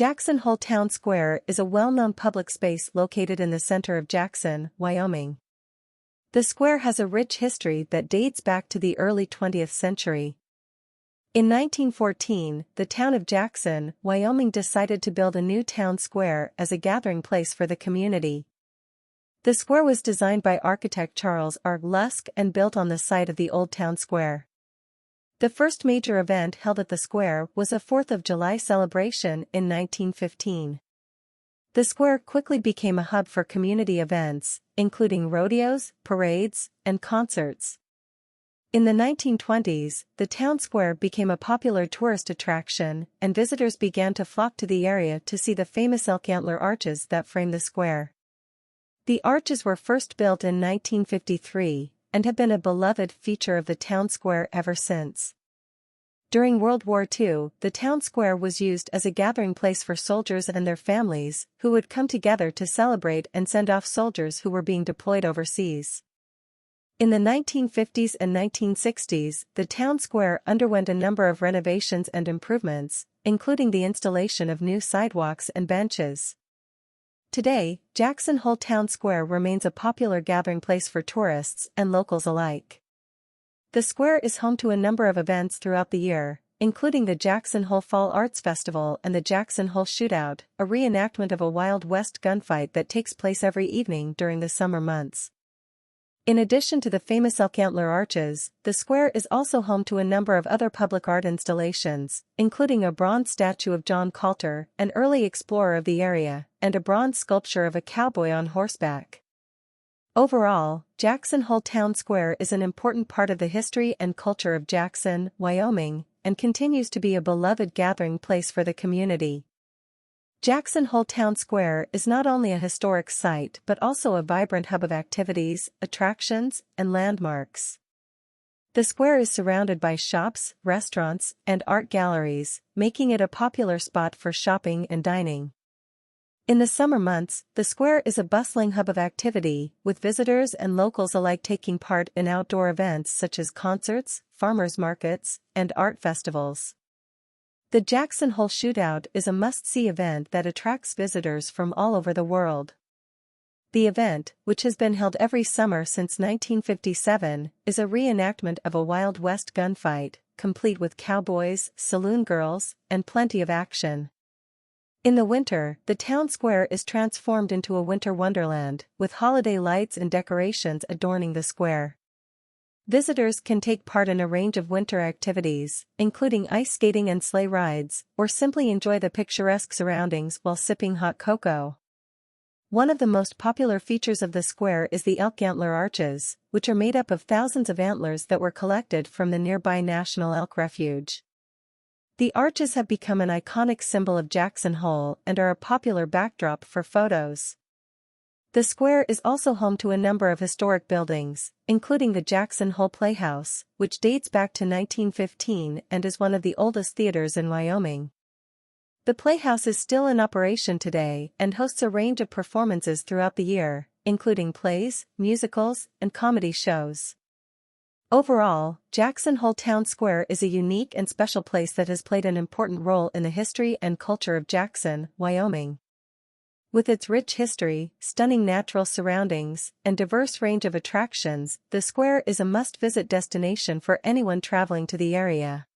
Jackson Hole Town Square is a well-known public space located in the center of Jackson, Wyoming. The square has a rich history that dates back to the early 20th century. In 1914, the town of Jackson, Wyoming decided to build a new town square as a gathering place for the community. The square was designed by architect Charles R. Lusk and built on the site of the old town square. The first major event held at the square was a 4th of July celebration in 1915. The square quickly became a hub for community events, including rodeos, parades, and concerts. In the 1920s, the town square became a popular tourist attraction, and visitors began to flock to the area to see the famous elk antler arches that frame the square. The arches were first built in 1953, and have been a beloved feature of the town square ever since. During World War II, the town square was used as a gathering place for soldiers and their families, who would come together to celebrate and send off soldiers who were being deployed overseas. In the 1950s and 1960s, the town square underwent a number of renovations and improvements, including the installation of new sidewalks and benches. Today, Jackson Hole Town Square remains a popular gathering place for tourists and locals alike. The square is home to a number of events throughout the year, including the Jackson Hole Fall Arts Festival and the Jackson Hole Shootout, a reenactment of a Wild West gunfight that takes place every evening during the summer months. In addition to the famous elk antler arches, the square is also home to a number of other public art installations, including a bronze statue of John Colter, an early explorer of the area, and a bronze sculpture of a cowboy on horseback. Overall, Jackson Hole Town Square is an important part of the history and culture of Jackson, Wyoming, and continues to be a beloved gathering place for the community. Jackson Hole Town Square is not only a historic site but also a vibrant hub of activities, attractions, and landmarks. The square is surrounded by shops, restaurants, and art galleries, making it a popular spot for shopping and dining. In the summer months, the square is a bustling hub of activity, with visitors and locals alike taking part in outdoor events such as concerts, farmers markets, and art festivals. The Jackson Hole Shootout is a must-see event that attracts visitors from all over the world. The event, which has been held every summer since 1957, is a reenactment of a Wild West gunfight, complete with cowboys, saloon girls, and plenty of action. In the winter, the town square is transformed into a winter wonderland, with holiday lights and decorations adorning the square. Visitors can take part in a range of winter activities, including ice skating and sleigh rides, or simply enjoy the picturesque surroundings while sipping hot cocoa. One of the most popular features of the square is the elk antler arches, which are made up of thousands of antlers that were collected from the nearby National Elk Refuge. The arches have become an iconic symbol of Jackson Hole and are a popular backdrop for photos. The square is also home to a number of historic buildings, including the Jackson Hole Playhouse, which dates back to 1915 and is one of the oldest theaters in Wyoming. The Playhouse is still in operation today and hosts a range of performances throughout the year, including plays, musicals, and comedy shows. Overall, Jackson Hole Town Square is a unique and special place that has played an important role in the history and culture of Jackson, Wyoming. With its rich history, stunning natural surroundings, and diverse range of attractions, the square is a must-visit destination for anyone traveling to the area.